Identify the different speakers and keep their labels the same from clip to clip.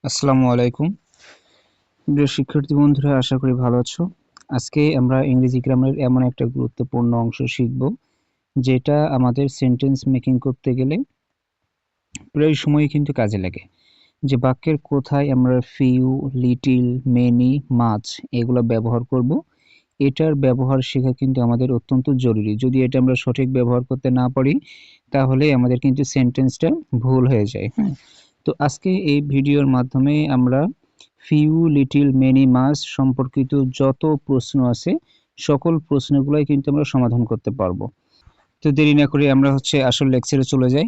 Speaker 1: আসসালামু আলাইকুম। প্রিয় শিক্ষার্থী বন্ধুরা, আশা করি ভালো আছো। আজকে আমরা ইংরেজি গ্রামারের এমন একটা গুরুত্বপূর্ণ অংশ শিখব যেটা আমাদের সেন্টেন্স মেকিং করতে গেলে প্রায় সময়ই কিন্তু কাজে লাগে। যে বাক্যের কোথায় আমরা ফিউ, লিটিল, মেনি, মাচ এগুলো ব্যবহার করব, এটার ব্যবহার শেখা কিন্তু আমাদের অত্যন্ত জরুরি। যদি এটা আমরা সঠিক ব্যবহার করতে না পারি তাহলে আমাদের কিন্তু সেন্টেন্সটা ভুল হয়ে যায়। তো আজকে এই ভিডিওর মাধ্যমে আমরা ফিউ, লিটিল, মেনি, মাচ সম্পর্কিত যত প্রশ্ন আছে সকল প্রশ্নগুলোই কিন্তু আমরা সমাধান করতে পারবো। তো দেরি না করে আমরা আসল লেকচারে চলে যাই।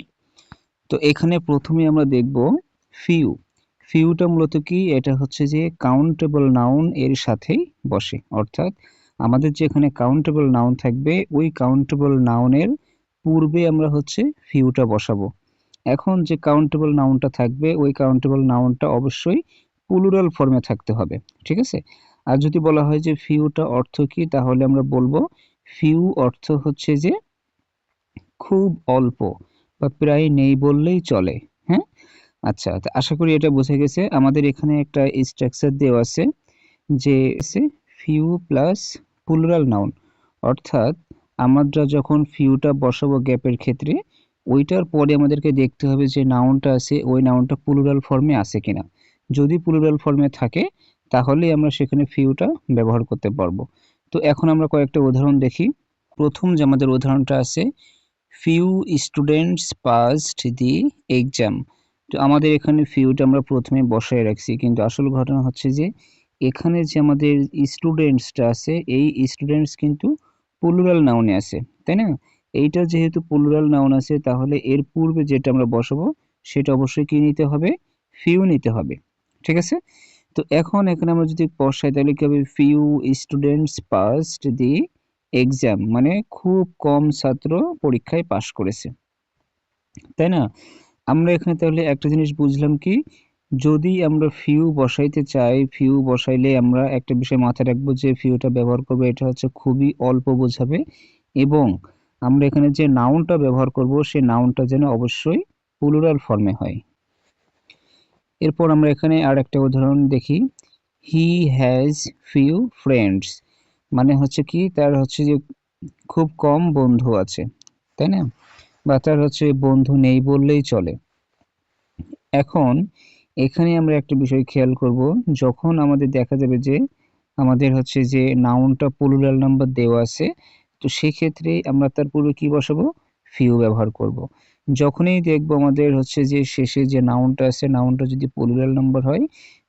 Speaker 1: তো এখানে প্রথমে আমরা দেখব ফিউ। ফিউটা মূলত কি? এটা হচ্ছে যে কাউন্টেবল নাউন এর সাথেই বসে, অর্থাৎ আমাদের যে এখানে কাউন্টেবল নাউন থাকবে ওই কাউন্টেবল নাউনের পূর্বে আমরা ফিউটা বসাবো। এখন যে কাউন্টেবল নাউনটা থাকবে ওই কাউন্টেবল নাউনটা অবশ্যই প্লুরাল ফর্মে থাকতে হবে, ঠিক আছে? আর যদি বলা হয় যে ফিউটা অর্থ কি, তাহলে আমরা বলবো ফিউ অর্থ হচ্ছে যে খুব অল্প বা প্রায় নেই বললেই চলে। হ্যাঁ, আচ্ছা, তো আশা করি এটা বুঝে গেছে। আমাদের এখানে একটা স্ট্রাকচার দেওয়া আছে যে ফিউ প্লাস প্লুরাল নাউন, অর্থাৎ আমরা যখন ফিউটা বসাবো গ্যাপের ক্ষেত্রে ওইটার পরে আমাদেরকে দেখতে হবে যে নাউনটা আছে ওই নাউনটা প্লুরাল ফর্মে আছে কিনা। যদি প্লুরাল ফর্মে থাকে তাহলে আমরা সেখানে ফিউটা ব্যবহার করতে পারবো। তো এখন আমরা কয়েকটা উদাহরণ দেখি। প্রথম যে আমাদের উদাহরণটা আছে, ফিউ স্টুডেন্টস পাসড দি এক্সাম। তো আমাদের এখানে ফিউটা আমরা প্রথমে বসায় রাখছি, কিন্তু আসল ঘটনা হচ্ছে যে এখানে যে আমাদের স্টুডেন্টসটা আছে এই স্টুডেন্টস কিন্তু প্লুরাল নাউনে আছে, তাই না? এইটা যেহেতু প্লুরাল নাউন আছে তাহলে এর পূর্বে যেটা আমরা বসাবো সেটা অবশ্যই কি নিতে হবে? ফিউ নিতে হবে, ঠিক আছে? তো এখন এখানে আমরা যদি বসাই তাহলে কি হবে? ফিউ স্টুডেন্টস পাসড দি এক্সাম, মানে খুব কম ছাত্র পরীক্ষায় পাশ করেছে, তাই না? আমরা এখানে তাহলে একটা জিনিস বুঝলাম কি, যদি আমরা ফিউ বসাইতে চাই, ফিউ বসাইলে আমরা একটা বিষয় মাথায় রাখবো যে ফিউটা ব্যবহার করবো এটা হচ্ছে খুবই অল্প বোঝাবে, এবং আমরা এখানে যে নাউনটা ব্যবহার করব সেই নাউনটা যেন অবশ্যই প্লুরাল ফর্মে হয়। এরপর আমরা এখানে আর একটা উদাহরণ দেখি, হি হ্যাজ ফিউ ফ্রেন্ডস, মানে হচ্ছে কি তার যে খুব কম বন্ধু আছে, তাই না? বা তার বন্ধু নেই বললেই চলে। এখন এখানে আমরা একটা বিষয় খেয়াল করব, যখন আমাদের দেখা যাবে যে আমাদের যে নাউনটা প্লুরাল নাম্বার দেওয়া আছে, তো সেক্ষেত্রে আমরা তার পূর্বে কি বসাবো? ফিউ ব্যবহার করব। যখনই দেখব আমাদের যে শেষে যে নাউনটা আছে নাউনটা যদি প্লুরাল নাম্বার হয়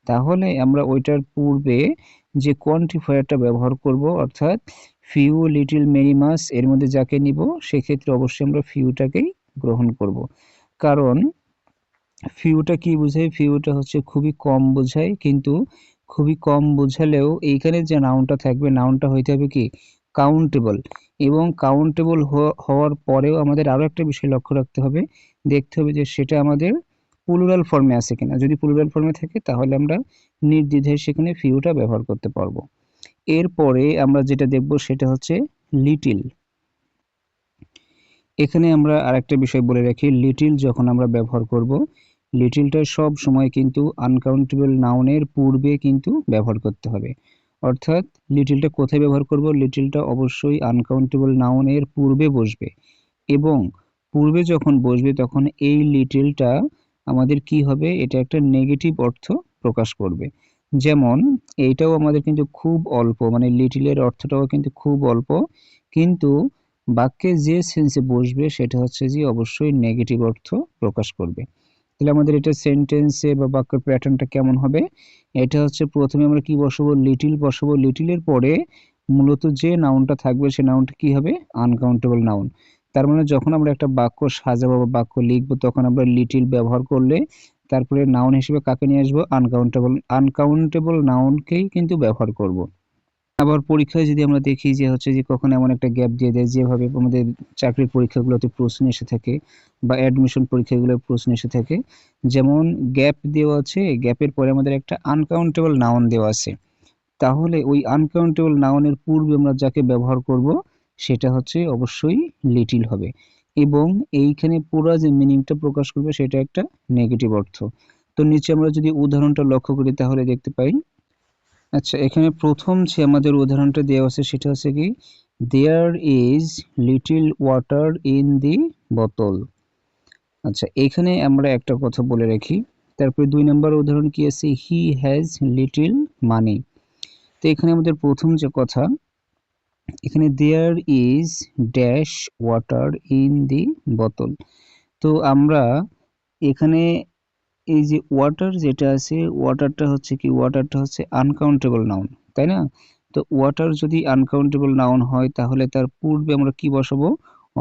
Speaker 1: তাহলে আমরা ওইটার পূর্বে যে কোয়ান্টিফায়ারটা ব্যবহার করব, অর্থাৎ ফিউ, লিটিল, মেনি, মাচ এর মধ্যে যাকে নিব সেক্ষেত্রে অবশ্যই আমরা ফিউটাকেই গ্রহণ করব। কারণ ফিউটা কি বোঝায়? ফিউটা খুবই কম বোঝায়, কিন্তু খুবই কম বোঝালেও এইখানে যে নাউনটা থাকবে নাউনটা হইতে হবে কি কাউন্টেবল, এবং কাউন্টেবল হওয়ার পরেও আমাদের আরো একটা বিষয় লক্ষ্য রাখতে হবে, দেখতে হবে যে সেটা আমাদের প্লুরাল ফর্মে আছে কিনা। যদি প্লুরাল ফর্মে থাকে তাহলে আমরা নির্দ্বিধায় সেখানে ফিউটা ব্যবহার করতে পারবো। এরপরে আমরা যেটা দেখব সেটা হচ্ছে লিটিল। এখানে আমরা আরেকটা বিষয় বলে রাখি, লিটিল যখন আমরা ব্যবহার করব লিটিলটা সব সময় কিন্তু আনকাউন্টেবল নাউনের পূর্বে কিন্তু ব্যবহার করতে হবে। অর্থাৎ লিটিলটা কোথায় ব্যবহার করব? লিটিলটা অবশ্যই আনকাউন্টেবল নাউনের পূর্বে বসবে, এবং পূর্বে যখন বসবে তখন এই লিটিলটা আমাদের কি হবে? এটা একটা নেগেটিভ অর্থ প্রকাশ করবে। যেমন এইটাও আমাদের কিন্তু খুব অল্প, মানে লিটিলের অর্থটাও কিন্তু খুব অল্প, কিন্তু বাক্যে যে সেন্সে বসবে সেটা যে অবশ্যই নেগেটিভ অর্থ প্রকাশ করবে। তাহলে আমাদের এটা সেন্টেন্সে বা বাক্যের প্যাটার্নটা কেমন হবে? এটা প্রথমে আমরা কি বসাবো? লিটিল বসাবো। লিটিলের পরে মূলত যে নাউনটা থাকবে সে নাউনটা কি হবে? Uncountable noun. তার মানে যখন আমরা একটা বাক্য সাজাবো বা বাক্য লিখবো তখন আমরা লিটিল ব্যবহার করলে তারপরে নাউন হিসেবে কাকে নিয়ে আসবো? আনকাউন্টেবল। আনকাউন্টেবল নাউনকেই কিন্তু ব্যবহার করব। আবার পরীক্ষায় যদি আমরা দেখি যে যে কখন এমন একটা গ্যাপ দিয়ে দেয়, যেভাবে আমাদের চাকরির পরীক্ষাগুলোতে প্রশ্ন এসে থাকে বা অ্যাডমিশন পরীক্ষাগুলোর প্রশ্ন এসে থাকে, যেমন গ্যাপ দেওয়া আছে, গ্যাপের পরে আমাদের একটা আনকাউন্টেবল নাউন দেওয়া আছে, তাহলে ওই আনকাউন্টেবল নাউনের পূর্বে আমরা যাকে ব্যবহার করব সেটা অবশ্যই লিটিল হবে, এবং এইখানে পুরো যে মিনিংটা প্রকাশ করবে সেটা একটা নেগেটিভ অর্থ। তো নিচে আমরা যদি উদাহরণটা লক্ষ্য করি তাহলে দেখতে পাই, আচ্ছা এখানে প্রথম যে আমাদের উদাহরণটা দেওয়া আছে সেটা হচ্ছে কি, there is little water in the বোতল। আচ্ছা এখানে আমরা একটা কথা বলে রাখি, তারপরে 2 নম্বর উদাহরণ কি আছে, হি হ্যাজ লিটল মানি। তো এখানে আমাদের প্রথম যে কথা, এখানে there is dash water in the বোতল। তো আমরা এখানে এই যে ওয়াটার যেটা আছে, ওয়াটারটা হচ্ছে কি, ওয়াটারটা হচ্ছে আনকাউন্টেবল নাউন, তাই না? তো ওয়াটার যদি আনকাউন্টেবল নাউন হয় তাহলে তার পূর্বে আমরা কি বসাবো,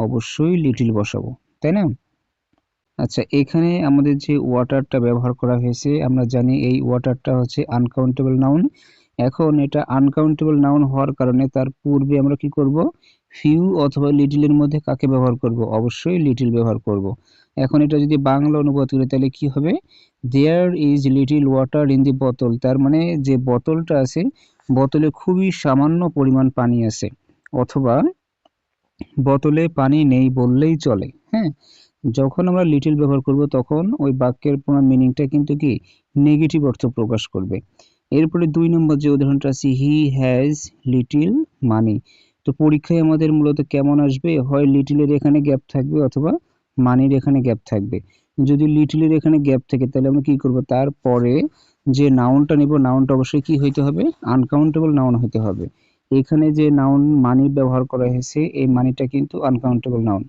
Speaker 1: অবশ্যই লিটল বসাবো, তাই না? আচ্ছা এখানে আমাদের যে ওয়াটারটা ব্যবহার করা হয়েছে, আমরা জানি এই ওয়াটারটা হচ্ছে আনকাউন্টেবল নাউন। এখন এটা আনকাউন্টেবল নাউন হওয়ার কারণে তার পূর্বে আমরা কি করব, ফিউ অথবা লিটলের মধ্যে কাকে ব্যবহার করব, অবশ্যই লিটল ব্যবহার করব। এখন এটা যদি বাংলা অনুবাদ করি তাহলে কি হবে, there is little water in the বোতল, তার মানে যে বোতলটা আছে, বোতলে খুবই সামান্য পরিমাণ পানি আছে, অথবা বোতলে পানি নেই বললেই চলে। হ্যাঁ, যখন আমরা লিটল ব্যবহার করব তখন ওই বাক্যের পুরো মিনিংটা কিন্তু কি, নেগেটিভ অর্থ প্রকাশ করবে। এরপরে 2 নম্বর যে উদাহরণটা আছে, হি হ্যাজ লিটল মানি। তো পরীক্ষায় আমাদের মূলত কেমন আসবে, হয় লিটলের এখানে গ্যাপ থাকবে অথবা মানির এখানে গ্যাপ থাকবে। যদি লিটলের এখানে গ্যাপ থাকে তাহলে আমরা কি করব, তারপরে যে নাউনটা নিব, নাউনটা অবশ্যই কি হইতে হবে, আনকাউন্টেবল নাউন হইতে হবে। এখানে যে নাউন মানি ব্যবহার করা হয়েছে, এই মানিটা কিন্তু আনকাউন্টেবল নাউন।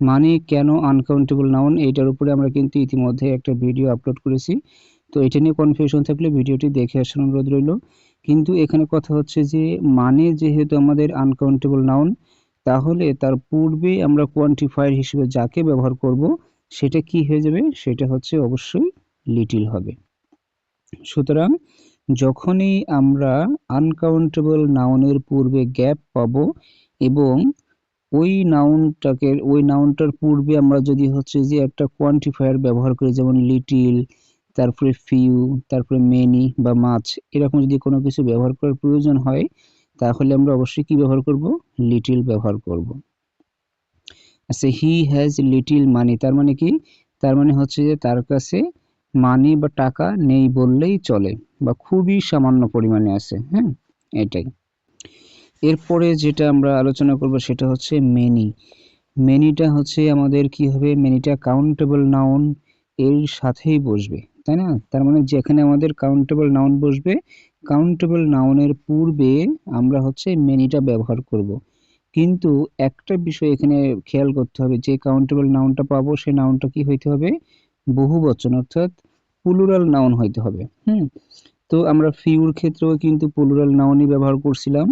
Speaker 1: মানি কেন আনকাউন্টেবল নাউন, এইটার উপরে আমরা কিন্তু ইতিমধ্যে একটা ভিডিও আপলোড করেছি। তো এটা নিয়ে কনফিউশন থাকলে ভিডিওটি দেখে আসার অনুরোধ রইল। কিন্তু এখানে কথা হচ্ছে যে মানে যেহেতু আমাদের আনকাউন্টেবল নাউন, তাহলে তার পূর্বে আমরা কোয়ান্টিফায়ার হিসেবে যাকে ব্যবহার করব সেটা কি হয়ে যাবে, সেটা হচ্ছে অবশ্যই লিটল হবে। সুতরাং যখনই আমরা আনকাউন্টেবল নাউনের পূর্বে গ্যাপ পাবো এবং ওই নাউনটার পূর্বে আমরা যদি হচ্ছে যে একটা কোয়ান্টিফায়ার ব্যবহার করি, যেমন লিটিল, তারপরে ফিউ, তারপরে মেনি বা মাছ, এরকম যদি কোনো কিছু ব্যবহার করার প্রয়োজন হয় তাহলে আমরা অবশ্যই কি ব্যবহার করব, লিটিল ব্যবহার করব। আচ্ছা হি হ্যাজ লিটিল মানি, তার মানে কি, তার মানে হচ্ছে যে তার কাছে মানি বা টাকা নেই বললেই চলে, বা খুবই সামান্য পরিমাণে আছে। হ্যাঁ, এটাই। এরপরে যেটা আমরা আলোচনা করব সেটা হচ্ছে মেনি। মেনিটা হচ্ছে আমাদের কি হবে, মেনিটা কাউন্টেবল নাউন এর সাথেই বসবে, তাই না? তার মানে যেখানে আমাদের কাউন্টেবল নাউন বসবে, কাউন্টেবল নাউনের পূর্বে আমরা হচ্ছে মেনিটা ব্যবহার করব। কিন্তু একটা বিষয় এখানে খেয়াল করতে হবে, যে কাউন্টেবল নাউনটা পাবো সেই নাউনটা কি হইতে হবে, বহুবচন অর্থাৎ প্লুরাল নাউন হইতে হবে। তো আমরা ফিউর ক্ষেত্রেও কিন্তু প্লুরাল নাউনই ব্যবহার করছিলাম,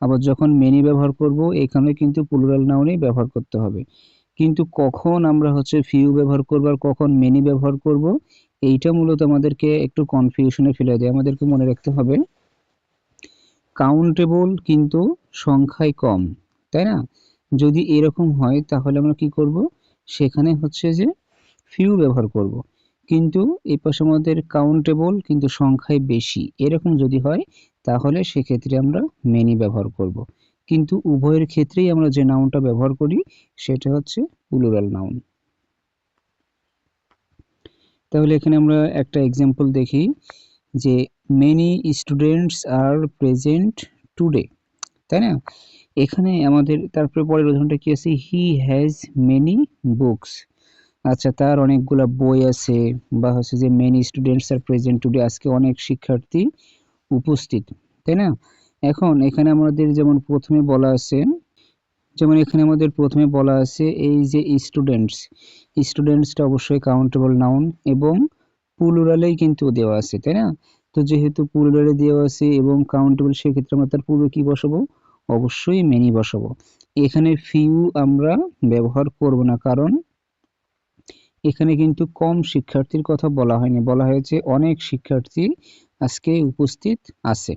Speaker 1: আবার যখন মেনি ব্যবহার করব এখানে কিন্তু প্লুরাল নাউনই ব্যবহার করতে হবে। কিন্তু কখন আমরা হচ্ছে ফিউ ব্যবহার করব আর কখন মেনি ব্যবহার করব, এইটা মূলত আমাদেরকে একটু কনফিউশনে ফেলে দেয়। আমাদেরকে মনে রাখতে হবে কাউন্টেবল কিন্তু সংখ্যায় কম, তাই না? যদি এরকম হয় তাহলে আমরা কি করব, সেখানে হচ্ছে যে ফিউ ব্যবহার করব। কিন্তু এই পাশে আমাদের কাউন্টেবল কিন্তু সংখ্যায় বেশি, এরকম যদি হয় তাহলে সেক্ষেত্রে আমরা মেনি ব্যবহার করব। কিন্তু উভয়ের ক্ষেত্রেই আমরা যে নাউনটা ব্যবহার করি সেটা হচ্ছে প্লুরাল নাউন। তাহলে এখানে আমরা একটা এক্সাম্পল দেখি যে many students are present today, তাই না? এখানে আমাদের তারপরে পরের উদাহরণটা কি আছে, হি হ্যাজ মেনি বুকস। আচ্ছা তার অনেকগুলা বই আছে, বা হচ্ছে যে many students are present today, আজকে অনেক শিক্ষার্থী উপস্থিত, তাই না? এখন এখানে আমাদের যেমন প্রথমে বলা আছে, যেমন এখানে আমাদের প্রথমে বলা আছে এই যে স্টুডেন্টস, স্টুডেন্টসটা অবশ্যই কাউন্টেবল নাউন এবং প্লুরালেই কিন্তু দেওয়া আছে, তাই না? তো যেহেতু প্লুরালে দেওয়া আছে এবং কাউন্টেবল, সেক্ষেত্রে আমরা তার পূর্বে কি বসাবো, অবশ্যই মেনি বসাবো। এখানে ফিউ আমরা ব্যবহার করব না, কারণ এখানে কিন্তু কম শিক্ষার্থীর কথা বলা হয়নি, বলা হয়েছে অনেক শিক্ষার্থী আজকে উপস্থিত আছে।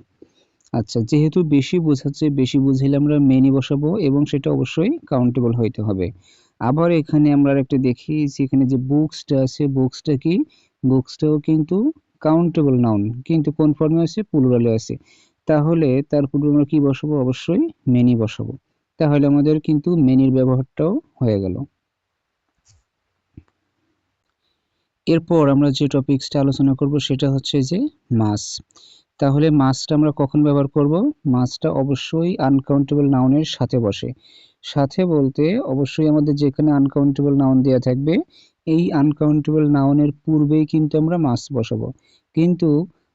Speaker 1: আচ্ছা যেহেতু বেশি বোঝাচ্ছে, বেশি বুঝাইলে আমরা মেনি বসাবো এবং সেটা অবশ্যই কাউন্টেবল হইতে হবে। আবার এখানে আমরা একটা দেখি যে এখানে যে বুকসটা আছে, বুকসটা কি, বুকসটাও কিন্তু কাউন্টেবল নাউন, কিন্তু কোন ফর্মে আছে, প্লুরালে আছে। তাহলে তার পূর্বে আমরা কি বসাবো, অবশ্যই মেনি বসাবো। তাহলে আমাদের কিন্তু মেনির ব্যবহারটাও হয়ে গেল। এরপর আমরা যে টপিকসটা আলোচনা করব সেটা হচ্ছে যে মাস। তাহলে মাসটা আমরা কখন ব্যবহার করব? মাসটা অবশ্যই আনকাউন্টেবল নাউনের সাথে বসে। সাথে বলতে অবশ্যই আমাদের যেখানে আনকাউন্টেবল নাউন দেওয়া থাকবে এই আনকাউন্টেবল নাউনের পূর্বেই কিন্তু আমরা মাস বসাবো। কিন্তু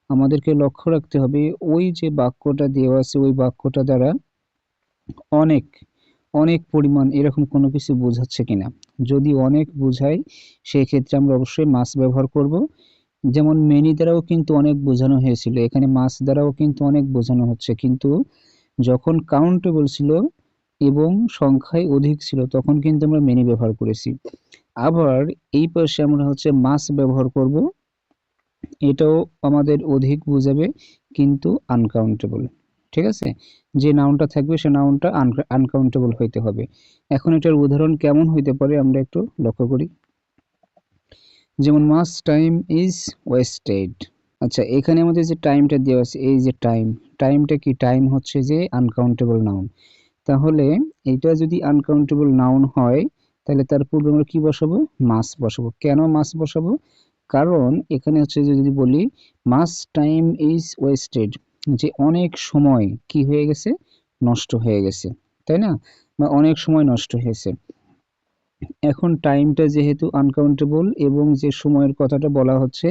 Speaker 1: আমাদেরকে লক্ষ্য রাখতে হবে ওই যে বাক্যটা দেওয়া আছে ওই বাক্যটা দ্বারা অনেক অনেক পরিমাণ এরকম কোনো কিছু বোঝাচ্ছে কিনা। যদি অনেক বোঝায় সেক্ষেত্রে আমরা অবশ্যই মাস ব্যবহার করব। যেমন মেনি দ্বারাও কিন্তু অনেক বোঝানো হয়েছিল, এখানে মাস দ্বারাও কিন্তু অনেক বোঝানো হচ্ছে, কিন্তু যখন কাউন্টেবল ছিল এবং সংখ্যায় অধিক ছিল তখন কিন্তু আমরা মেনি ব্যবহার করেছি। আবার এই পাশে আমরা হচ্ছে মাস ব্যবহার করব, এটাও আমাদের অধিক বোঝাবে কিন্তু আনকাউন্টেবল। ঠিক আছে, যে নাউনটা থাকবে সে নাউনটা আনকাউন্টেবল হইতে হবে। এখন এটার উদাহরণ কেমন হইতে পারে আমরা একটু লক্ষ্য করি। যেমন মাস টাইম ইজ ওয়েস্টেড। আচ্ছা, এখানে আমাদের যে টাইমটা দেওয়া আছে এই যে টাইমটা কি? টাইম হচ্ছে যে আনকাউন্টেবল নাউন। তাহলে এটা যদি আনকাউন্টেবল নাউন হয় তাহলে তার পূর্বে আমরা কি বসাবো? মাস বসাবো। কেন মাস বসাবো? কারণ এখানে হচ্ছে যে যদি বলি মাস টাইম ইজ ওয়েস্টেড, যে অনেক সময় কি হয়ে গেছে? নষ্ট হয়ে গেছে, তাই না? বা অনেক সময় নষ্ট হয়েছে। এখন টাইমটা যেহেতু আনকাউন্টেবল এবং যে সময়ের কথাটা বলা হচ্ছে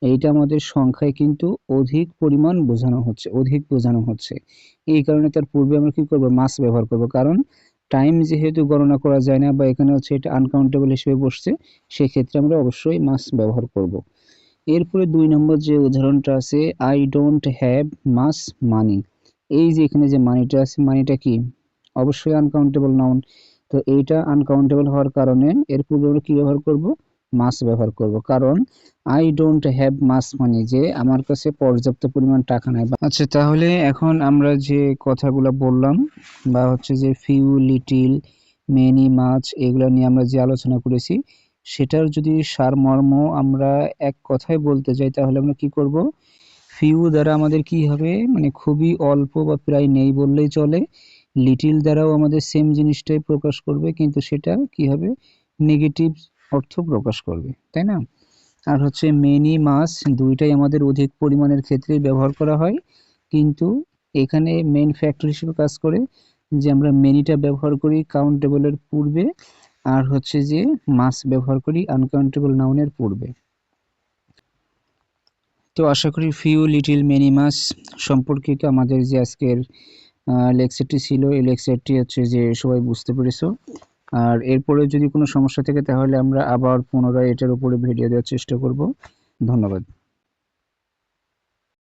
Speaker 1: এইটা আমাদের সংখ্যায় কিন্তু অধিক পরিমাণ বোঝানো হচ্ছে। এই কারণে তার পূর্বে আমরা কি করব? মাস ব্যবহার করব। কারণ টাইম যেহেতু গণনা করা যায় না বা এখানে হচ্ছে এটা আনকাউন্টেবল হিসেবে বসছে, সেক্ষেত্রে আমরা অবশ্যই মাস ব্যবহার করব। এরপরে 2 নম্বর যে উদাহরণটা আছে, আই ডোন্ট হ্যাভ মাস মানি। এই যে এখানে যে মানিটা আছে, মানিটা কি? অবশ্যই আনকাউন্টেবল নাউন। তো এইটা আনকাউন্টেবল হওয়ার কারণে এর পূর্বে আমরা কি ব্যবহার করব? মাস ব্যবহার করব। কারণ আই ডোন্ট হ্যাভ মাস মানি, যে আমার কাছে পর্যাপ্ত পরিমাণ টাকা নাই। আচ্ছা, তাহলে এখন আমরা যে কথাগুলো বললাম বা হচ্ছে যে ফিউ, লিটিল, মেনি, মাচ এগুলো নিয়ে আমরা যে আলোচনা করেছি সেটার যদি সারমর্ম আমরা এক কথায় বলতে যাই তাহলে আমরা কি করব? ফিউ দ্বারা আমাদের কি হবে? মানে খুবই অল্প বা প্রায় নেই বললেই চলে। লিটিল দ্বারাও আমাদের সেম জিনিসটাই প্রকাশ করবে, কিন্তু সেটা কি হবে? নেগেটিভ অর্থ প্রকাশ করবে, তাই না? আর হচ্ছে মেনি, মাস দুইটাই আমাদের অধিক পরিমাণের ক্ষেত্রে ব্যবহার করা হয়, কিন্তু এখানে মেইন ফ্যাক্টর হিসেবে কাজ করে যে আমরা মেনিটা ব্যবহার করি কাউন্টেবলের পূর্বে আর হচ্ছে যে মাস ব্যবহার করি আনকাউন্টেবল নাউনের পূর্বে। তো আশা করি ফিউ, লিটিল, মেনি, মাস সম্পর্কিত আমাদের যে আজকের লেকচারটি ছিল এই লেকচারটি হচ্ছে যে সবাই বুঝতে পেরেছো। আর এরপরে যদি কোনো সমস্যা থাকে তাহলে আমরা আবার পুনরায় এটার উপরে ভিডিও দেওয়ার চেষ্টা করব। ধন্যবাদ।